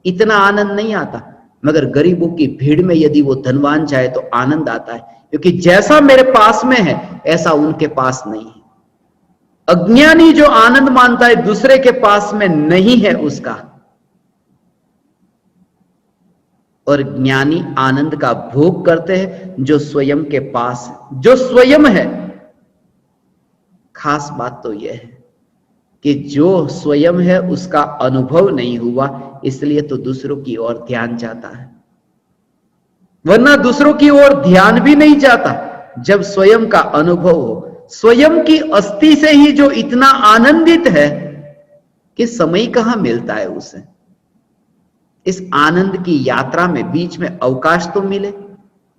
इतना आनंद नहीं आता। मगर गरीबों की भीड़ में यदि वो धनवान जाए तो आनंद आता है, क्योंकि जैसा मेरे पास में है ऐसा उनके पास नहीं है। अज्ञानी जो आनंद मानता है दूसरे के पास में नहीं है उसका, और ज्ञानी आनंद का भोग करते हैं जो स्वयं के पास है, जो स्वयं है। खास बात तो यह है कि जो स्वयं है उसका अनुभव नहीं हुआ, इसलिए तो दूसरों की ओर ध्यान जाता है, वरना दूसरों की ओर ध्यान भी नहीं जाता जब स्वयं का अनुभव हो। स्वयं की अस्थि से ही जो इतना आनंदित है कि समय कहां मिलता है उसे। इस आनंद की यात्रा में बीच में अवकाश तो मिले,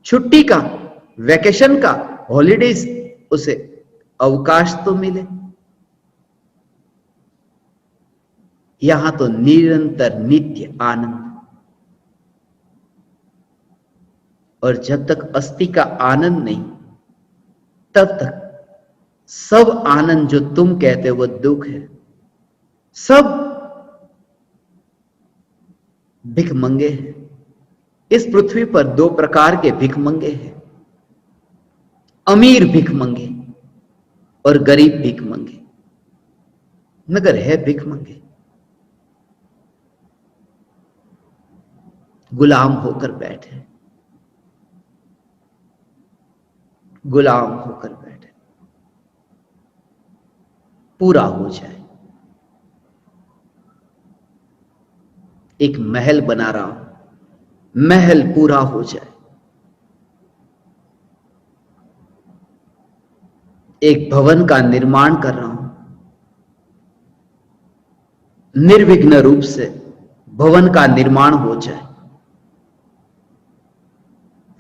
छुट्टी का, वेकेशन का, हॉलीडेज, उसे अवकाश तो मिले। यहां तो निरंतर नित्य आनंद। और जब तक अस्थि का आनंद नहीं, तब तक सब आनंद जो तुम कहते हो वो दुख है। सब भिखमंगे हैं। इस पृथ्वी पर दो प्रकार के भिखमंगे हैं, अमीर भिखमंगे और गरीब भिखमंगे। मगर है भिखमंगे गुलाम होकर बैठे, गुलाम होकर बैठे। पूरा हो जाए, एक महल बना रहा हूं, महल पूरा हो जाए, एक भवन का निर्माण कर रहा हूं, निर्विघ्न रूप से भवन का निर्माण हो जाए,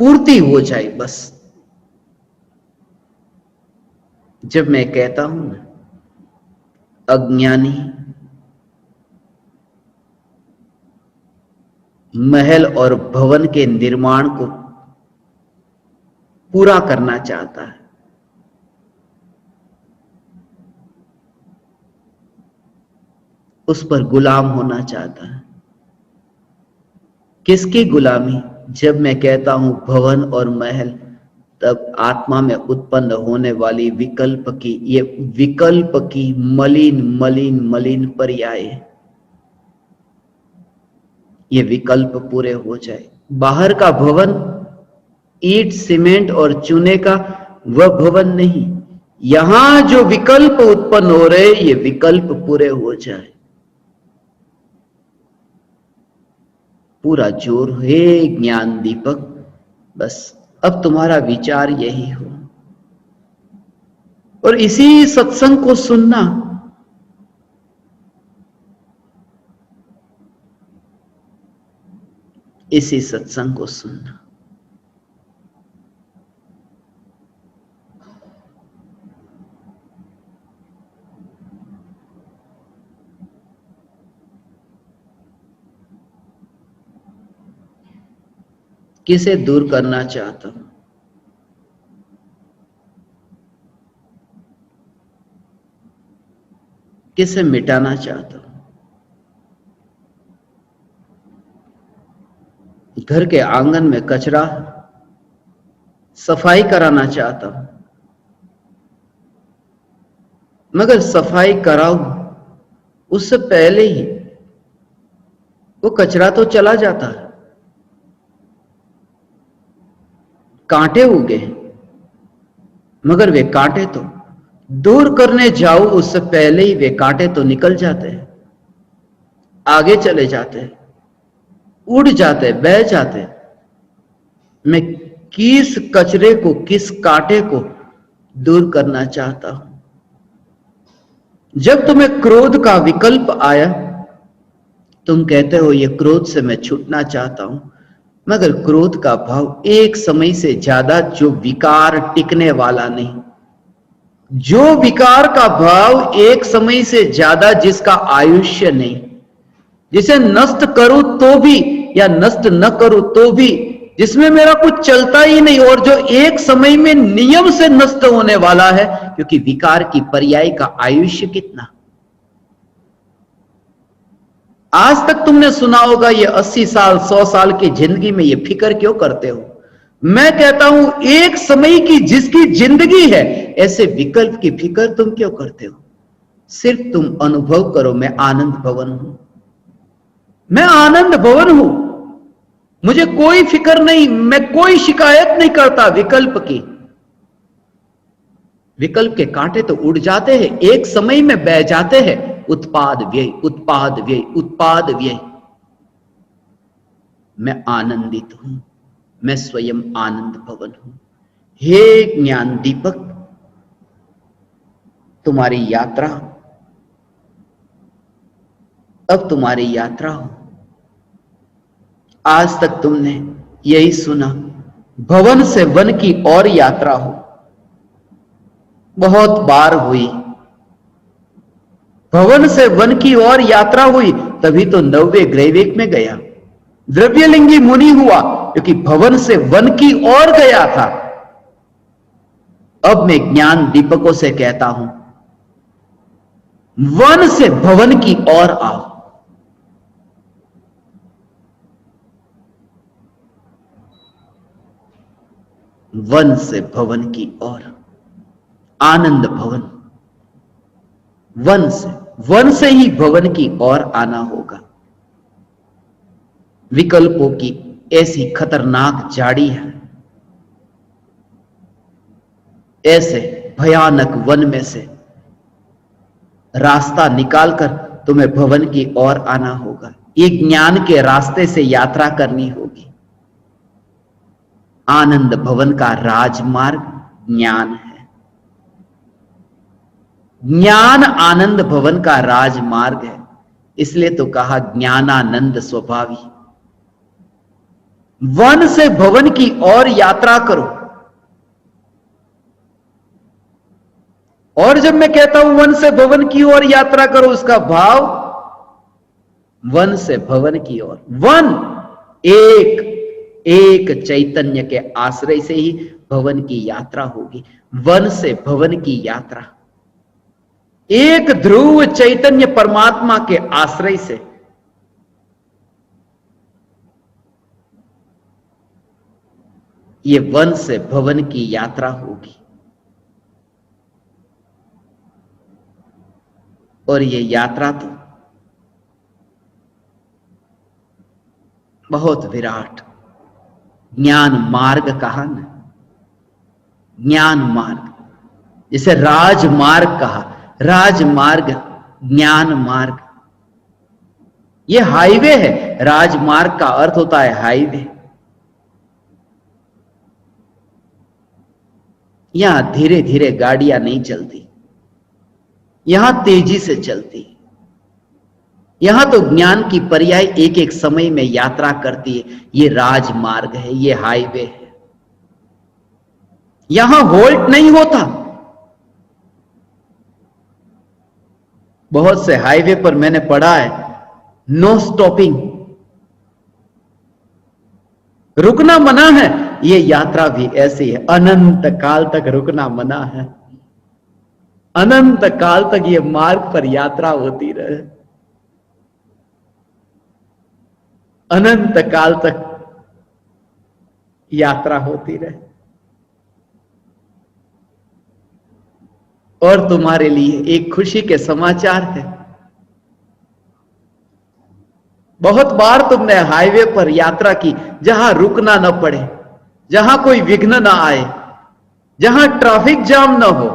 पूर्ति हो जाए बस। जब मैं कहता हूं ना, अज्ञानी महल और भवन के निर्माण को पूरा करना चाहता है, उस पर गुलाम होना चाहता है। किसकी गुलामी? जब मैं कहता हूं भवन और महल, तब आत्मा में उत्पन्न होने वाली विकल्प की, ये विकल्प की मलिन मलिन मलिन पर्याय, ये विकल्प पूरे हो जाए। बाहर का भवन ईंट सीमेंट और चूने का, वह भवन नहीं। यहां जो विकल्प उत्पन्न हो रहे, ये विकल्प पूरे हो जाए। पूरा जोर, हे ज्ञान दीपक, बस अब तुम्हारा विचार यही हो और इसी सत्संग को सुनना। इसी सत्संग को सुनना। किसे दूर करना चाहता हूं? किसे मिटाना चाहता हूं? घर के आंगन में कचरा सफाई कराना चाहता हूं, मगर सफाई कराऊं उससे पहले ही वो कचरा तो चला जाता है, कांटे उगे, मगर वे कांटे तो दूर करने जाओ उससे पहले ही वे कांटे तो निकल जाते हैं, आगे चले जाते हैं, उड़ जाते हैं, बह जाते हैं। मैं किस कचरे को, किस कांटे को दूर करना चाहता हूं? जब तुम्हें क्रोध का विकल्प आया, तुम कहते हो ये क्रोध से मैं छूटना चाहता हूं, मगर क्रोध का भाव एक समय से ज्यादा, जो विकार टिकने वाला नहीं, जो विकार का भाव एक समय से ज्यादा, जिसका आयुष्य नहीं, जिसे नष्ट करूं तो भी या नष्ट न करूं तो भी, जिसमें मेरा कुछ चलता ही नहीं, और जो एक समय में नियम से नष्ट होने वाला है, क्योंकि विकार की पर्याय का आयुष्य कितना? आज तक तुमने सुना होगा ये 80 साल 100 साल की जिंदगी में ये फिक्र क्यों करते हो? मैं कहता हूं एक समय की जिसकी जिंदगी है ऐसे विकल्प की फिक्र तुम क्यों करते हो? सिर्फ तुम अनुभव करो, मैं आनंद भवन हूं, मैं आनंद भवन हूं, मुझे कोई फिक्र नहीं, मैं कोई शिकायत नहीं करता विकल्प की। विकल्प के कांटे तो उड़ जाते हैं, एक समय में बह जाते हैं। उत्पाद व्यय, उत्पाद व्यय, उत्पाद व्यय। मैं आनंदित हूं, मैं स्वयं आनंद भवन हूं। हे ज्ञान दीपक, तुम्हारी यात्रा, अब तुम्हारी यात्रा हो। आज तक तुमने यही सुना, भवन से वन की और यात्रा हो, बहुत बार हुई। भवन से वन की ओर यात्रा हुई, तभी तो 90वें ग्रैविक में गया। द्रव्यलिंगी मुनि हुआ क्योंकि भवन से वन की ओर गया था। अब मैं ज्ञान दीपकों से कहता हूं, वन से भवन की ओर आओ। वन से भवन की ओर, आनंद भवन। वन से ही भवन की ओर आना होगा। विकल्पों की ऐसी खतरनाक झाड़ी है, ऐसे भयानक वन में से रास्ता निकालकर तुम्हें भवन की ओर आना होगा। ये ज्ञान के रास्ते से यात्रा करनी होगी। आनंद भवन का राजमार्ग ज्ञान है। ज्ञान आनंद भवन का राजमार्ग है, इसलिए तो कहा ज्ञानानंद स्वभावी। वन से भवन की ओर यात्रा करो। और जब मैं कहता हूं वन से भवन की ओर यात्रा करो, उसका भाव वन से भवन की ओर। वन एक चैतन्य के आश्रय से ही भवन की यात्रा होगी। वन से भवन की यात्रा एक ध्रुव चैतन्य परमात्मा के आश्रय से। ये वन से भवन की यात्रा होगी। और ये यात्रा तो बहुत विराट, ज्ञान मार्ग कहा ना, ज्ञान मार्ग, जिसे राजमार्ग कहा, राजमार्ग, ज्ञान मार्ग। ये हाईवे है। राजमार्ग का अर्थ होता है हाईवे। यहां धीरे धीरे गाड़ियां नहीं चलती, यहां तेजी से चलती। यहां तो ज्ञान की पर्याय एक एक समय में यात्रा करती है। ये राजमार्ग है, ये हाईवे है। यहां होल्ट नहीं होता। बहुत से हाईवे पर मैंने पढ़ा है नो स्टॉपिंग, रुकना मना है। ये यात्रा भी ऐसी है, अनंत काल तक रुकना मना है। अनंत काल तक ये मार्ग पर यात्रा होती रहे, अनंत काल तक यात्रा होती रहे। और तुम्हारे लिए एक खुशी के समाचार है। बहुत बार तुमने हाईवे पर यात्रा की जहां रुकना न पड़े, जहां कोई विघ्न ना आए, जहां ट्रैफिक जाम ना हो,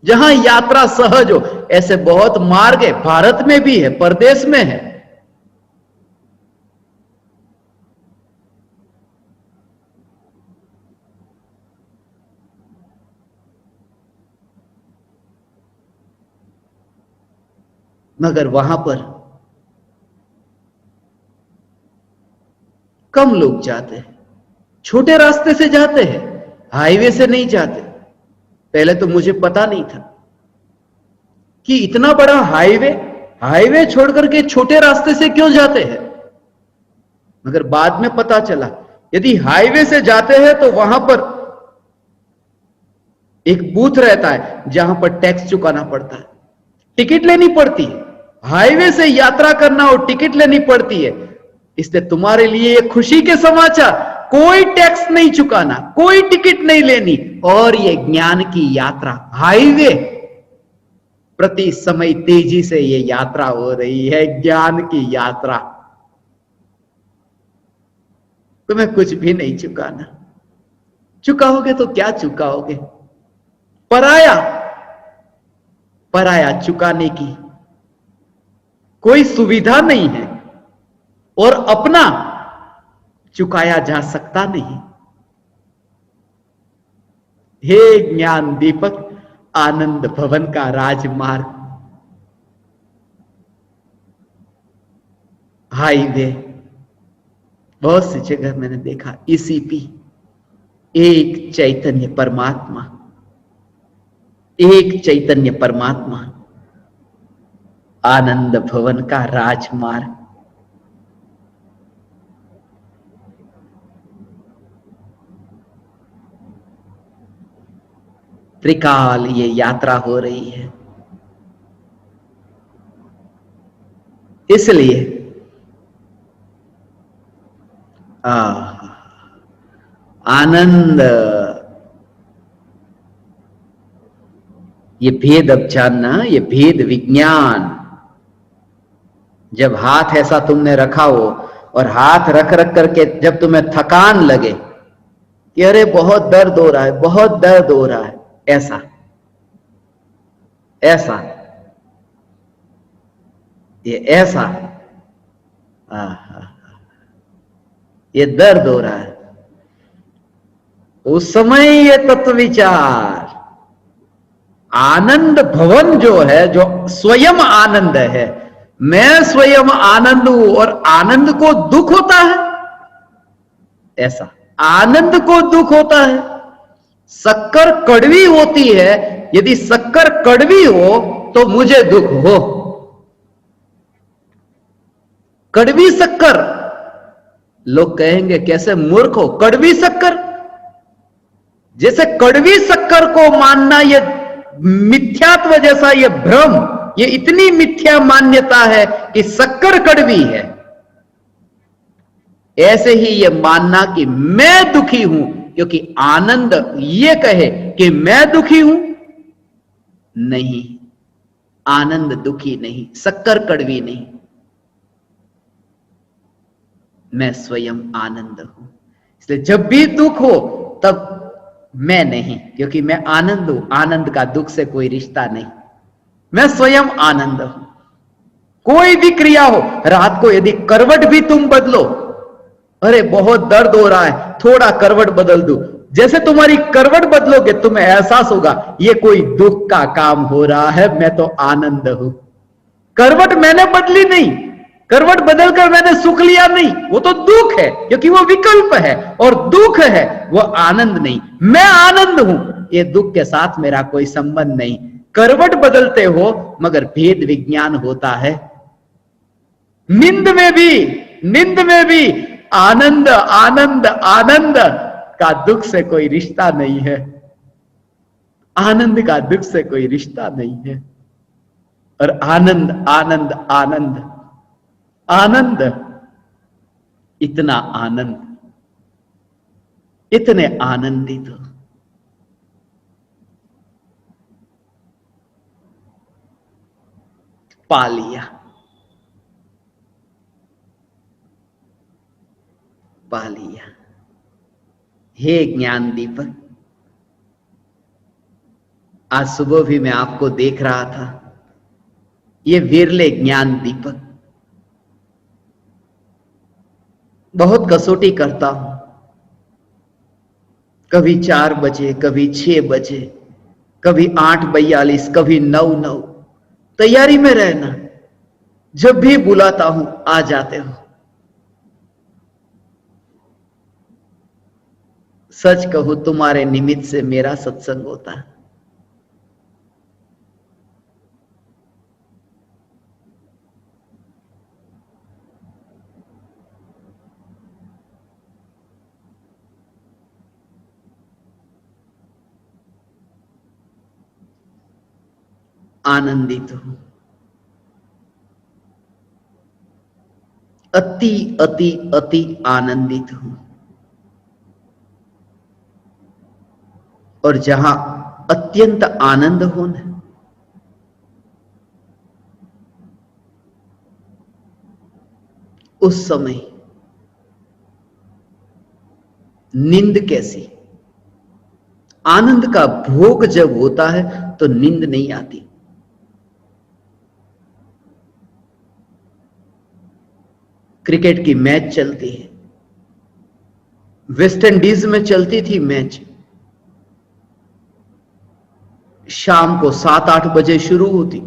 जहां यात्रा सहज हो। ऐसे बहुत मार्ग है, भारत में भी है, परदेश में है। मगर वहां पर कम लोग जाते हैं, छोटे रास्ते से जाते हैं, हाईवे से नहीं जाते। पहले तो मुझे पता नहीं था कि इतना बड़ा हाईवे छोड़कर के छोटे रास्ते से क्यों जाते हैं। मगर बाद में पता चला, यदि हाईवे से जाते हैं तो वहां पर एक बूथ रहता है जहां पर टैक्स चुकाना पड़ता है, टिकट लेनी पड़ती है। हाईवे से यात्रा करना और टिकट लेनी पड़ती है, इसलिए तुम्हारे लिए ये खुशी के समाचार, कोई टैक्स नहीं चुकाना, कोई टिकट नहीं लेनी, और ये ज्ञान की यात्रा हाईवे, प्रति समय तेजी से ये यात्रा हो रही है, ज्ञान की यात्रा। तुम्हें कुछ भी नहीं चुकाना, चुकाओगे तो क्या चुकाओगे? पराया, पराया चुकाने की कोई सुविधा नहीं है, और अपना चुकाया जा सकता नहीं। हे ज्ञान दीपक, आनंद भवन का राजमार्ग, हाईवे, बहुत सी जगह मैंने देखा ईसीपी, एक चैतन्य परमात्मा, एक चैतन्य परमात्मा, आनंद भवन का राजमार्ग। त्रिकाल ये यात्रा हो रही है, इसलिए आनंद, ये भेद अब जानना, ये भेद विज्ञान। जब हाथ ऐसा तुमने रखा हो और हाथ रख रख करके जब तुम्हें थकान लगे कि अरे बहुत दर्द हो रहा है, बहुत दर्द हो रहा है, ऐसा ऐसा ये ऐसा, ये दर्द हो रहा है, उस समय ये तत्व विचार, आनंद भवन जो है, जो स्वयं आनंद है, मैं स्वयं आनंद हूं, और आनंद को दुख होता है, ऐसा आनंद को दुख होता है। शक्कर कड़वी होती है, यदि शक्कर कड़वी हो तो मुझे दुख हो। कड़वी शक्कर, लोग कहेंगे कैसे मूर्ख हो, कड़वी शक्कर, जैसे कड़वी शक्कर को मानना ये मिथ्यात्व जैसा, ये भ्रम, ये इतनी मिथ्या मान्यता है कि शक्कर कड़वी है, ऐसे ही ये मानना कि मैं दुखी हूं क्योंकि आनंद ये कहे कि मैं दुखी हूं, नहीं, आनंद दुखी नहीं, शक्कर कड़वी नहीं, मैं स्वयं आनंद हूं। इसलिए जब भी दुख हो तब मैं नहीं, क्योंकि मैं आनंद हूं, आनंद का दुख से कोई रिश्ता नहीं, मैं स्वयं आनंद हूं। कोई भी क्रिया हो, रात को यदि करवट भी तुम बदलो, अरे बहुत दर्द हो रहा है, थोड़ा करवट बदल दो, जैसे तुम्हारी करवट बदलोगे तुम्हें एहसास होगा ये कोई दुख का काम हो रहा है, मैं तो आनंद हूं। करवट मैंने बदली नहीं, करवट बदलकर मैंने सुख लिया नहीं, वो तो दुख है, क्योंकि वो विकल्प है, और दुख है वो आनंद नहीं। मैं आनंद हूं, ये दुख के साथ मेरा कोई संबंध नहीं। करवट बदलते हो मगर भेद विज्ञान होता है। नींद में भी, नींद में भी आनंद आनंद आनंद का दुख से कोई रिश्ता नहीं है, आनंद का दुख से कोई रिश्ता नहीं है। और आनंद आनंद आनंद आनंद, इतना आनंद, इतने आनंदित हो, पा लिया, पा लिया। हे ज्ञान दीपक, आज सुबह भी मैं आपको देख रहा था, ये विरले ज्ञान दीपक, बहुत कसौटी करता हूं, कभी 4 बजे, कभी 6 बजे, कभी 8:42, कभी 9:09, तैयारी में रहना, जब भी बुलाता हूं आ जाते हो। सच कहूं, तुम्हारे निमित्त से मेरा सत्संग होता है। आनंदित हूं, अति अति अति आनंदित हूं। और जहां अत्यंत आनंद हो ना, उस समय नींद कैसी। आनंद का भोग जब होता है तो नींद नहीं आती। क्रिकेट की मैच चलती है, वेस्ट इंडीज में चलती थी मैच, शाम को 7-8 बजे शुरू होती,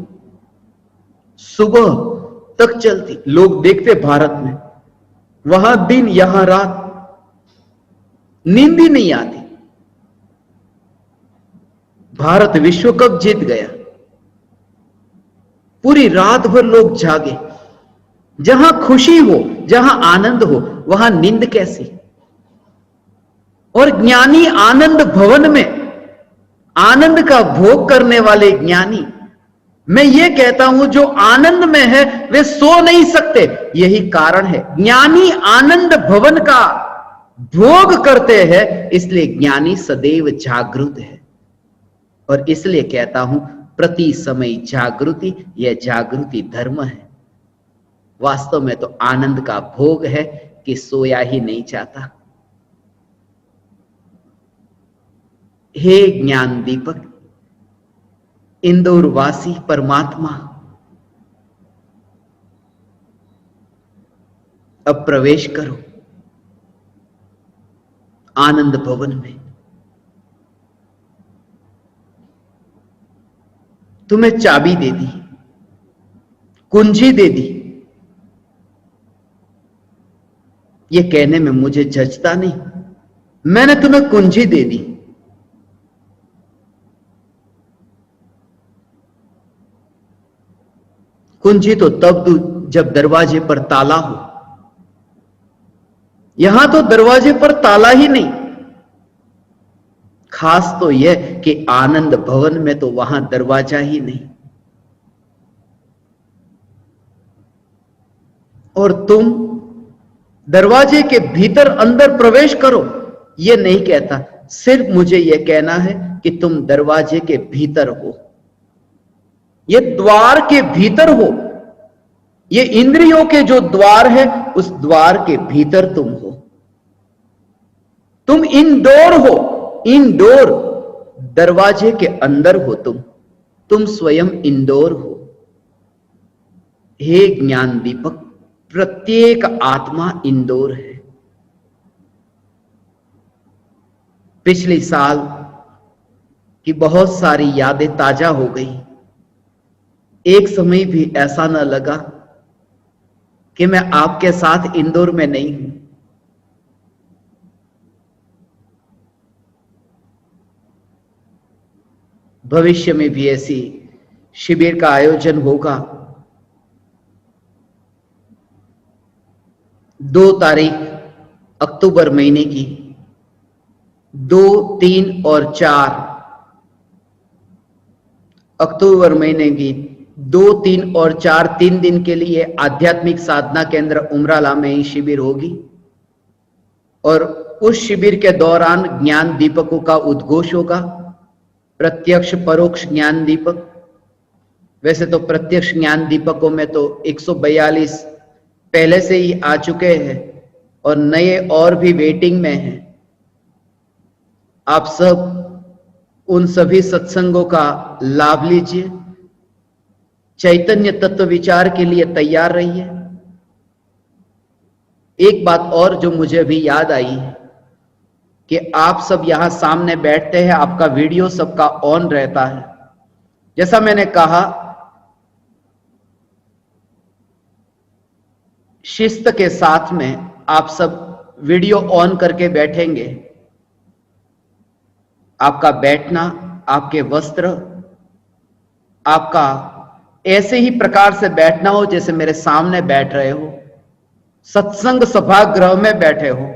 सुबह तक चलती, लोग देखते भारत में, वहां दिन यहां रात, नींद ही नहीं आती। भारत विश्व कप जीत गया, पूरी रात भर लोग जागे। जहां खुशी हो, जहां आनंद हो, वहां नींद कैसी। और ज्ञानी आनंद भवन में आनंद का भोग करने वाले ज्ञानी, मैं ये कहता हूं जो आनंद में है वे सो नहीं सकते। यही कारण है ज्ञानी आनंद भवन का भोग करते हैं, इसलिए ज्ञानी सदैव जागृत है। और इसलिए कहता हूं प्रति समय जागृति, यह जागृति धर्म है। वास्तव में तो आनंद का भोग है कि सोया ही नहीं चाहता। हे ज्ञान दीपक, इंदौर वासी परमात्मा, अब प्रवेश करो आनंद भवन में। तुम्हें चाबी दे दी, कुंजी दे दी। ये कहने में मुझे जचता नहीं, मैंने तुम्हें कुंजी दे दी। कुंजी तो तब दू जब दरवाजे पर ताला हो। यहां तो दरवाजे पर ताला ही नहीं। खास तो यह कि आनंद भवन में तो वहां दरवाजा ही नहीं। और तुम दरवाजे के भीतर अंदर प्रवेश करो, यह नहीं कहता, सिर्फ मुझे यह कहना है कि तुम दरवाजे के भीतर हो, ये द्वार के भीतर हो। ये इंद्रियों के जो द्वार है, उस द्वार के भीतर तुम हो। तुम इंडोर हो, इंडोर, दरवाजे के अंदर हो तुम स्वयं इंडोर हो। हे ज्ञान दीपक, प्रत्येक आत्मा इंडोर है। पिछले साल की बहुत सारी यादें ताजा हो गई। एक समय भी ऐसा न लगा कि मैं आपके साथ इंदौर में नहीं हूं। भविष्य में भी ऐसी शिविर का आयोजन होगा। 2 तारीख अक्टूबर महीने की, 2, 3 और 4 अक्टूबर महीने की 2, 3 और 4 3 दिन के लिए आध्यात्मिक साधना केंद्र उमराला में ही शिविर होगी। और उस शिविर के दौरान ज्ञान दीपकों का उद्घोष होगा, प्रत्यक्ष परोक्ष ज्ञान दीपक। वैसे तो प्रत्यक्ष ज्ञान दीपकों में तो 142 पहले से ही आ चुके हैं और नए और भी वेटिंग में हैं। आप सब उन सभी सत्संगों का लाभ लीजिए, चैतन्य तत्व विचार के लिए तैयार रहिए। एक बात और जो मुझे अभी याद आई है कि आप सब यहां सामने बैठते हैं, आपका वीडियो सबका ऑन रहता है। जैसा मैंने कहा, शिस्त के साथ में आप सब वीडियो ऑन करके बैठेंगे। आपका बैठना, आपके वस्त्र, आपका ऐसे ही प्रकार से बैठना हो जैसे मेरे सामने बैठ रहे हो, सत्संग सभागृह में बैठे हो।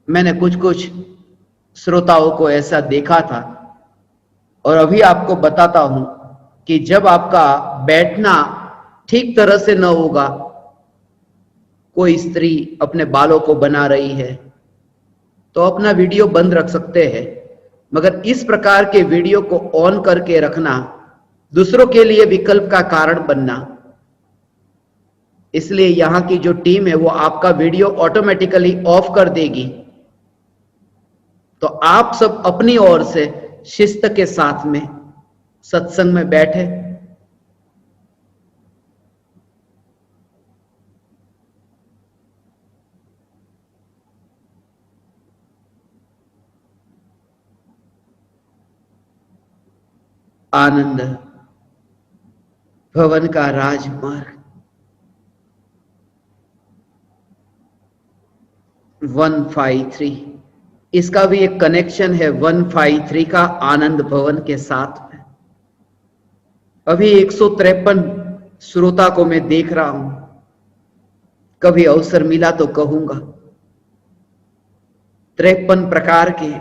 मैंने कुछ श्रोताओं को ऐसा देखा था और अभी आपको बताता हूं कि जब आपका बैठना ठीक तरह से न होगा, कोई स्त्री अपने बालों को बना रही है तो अपना वीडियो बंद रख सकते हैं, मगर इस प्रकार के वीडियो को ऑन करके रखना, दूसरों के लिए विकल्प का कारण बनना, इसलिए यहां की जो टीम है वो आपका वीडियो ऑटोमेटिकली ऑफ कर देगी। तो आप सब अपनी ओर से शिस्त के साथ में सत्संग में बैठे, आनंद भवन का राजमार्ग 153, इसका भी एक कनेक्शन है 153 का आनंद भवन के साथ में। अभी 153 श्रोता को मैं देख रहा हूं, कभी अवसर मिला तो कहूंगा 53 प्रकार के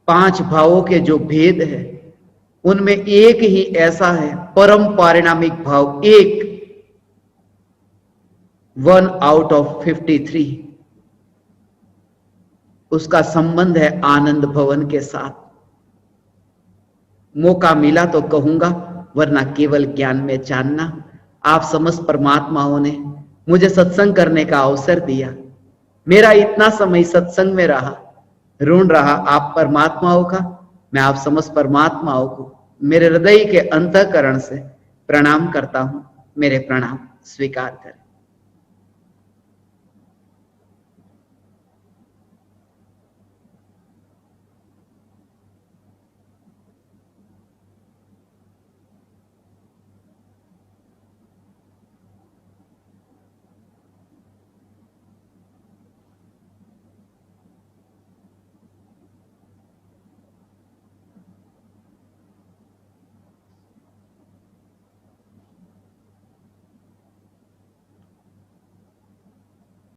5 भावों के जो भेद है उनमें एक ही ऐसा है परम पारिणामिक भाव, एक 1 आउट ऑफ 53, उसका संबंध है आनंद भवन के साथ। मौका मिला तो कहूंगा, वरना केवल ज्ञान में जानना। आप समस्त परमात्माओं ने मुझे सत्संग करने का अवसर दिया, मेरा इतना समय सत्संग में रहा, ऋण रहा आप परमात्माओं का। मैं आप समस्त परमात्माओं को मेरे हृदय के अंतःकरण से प्रणाम करता हूं, मेरे प्रणाम स्वीकार करें।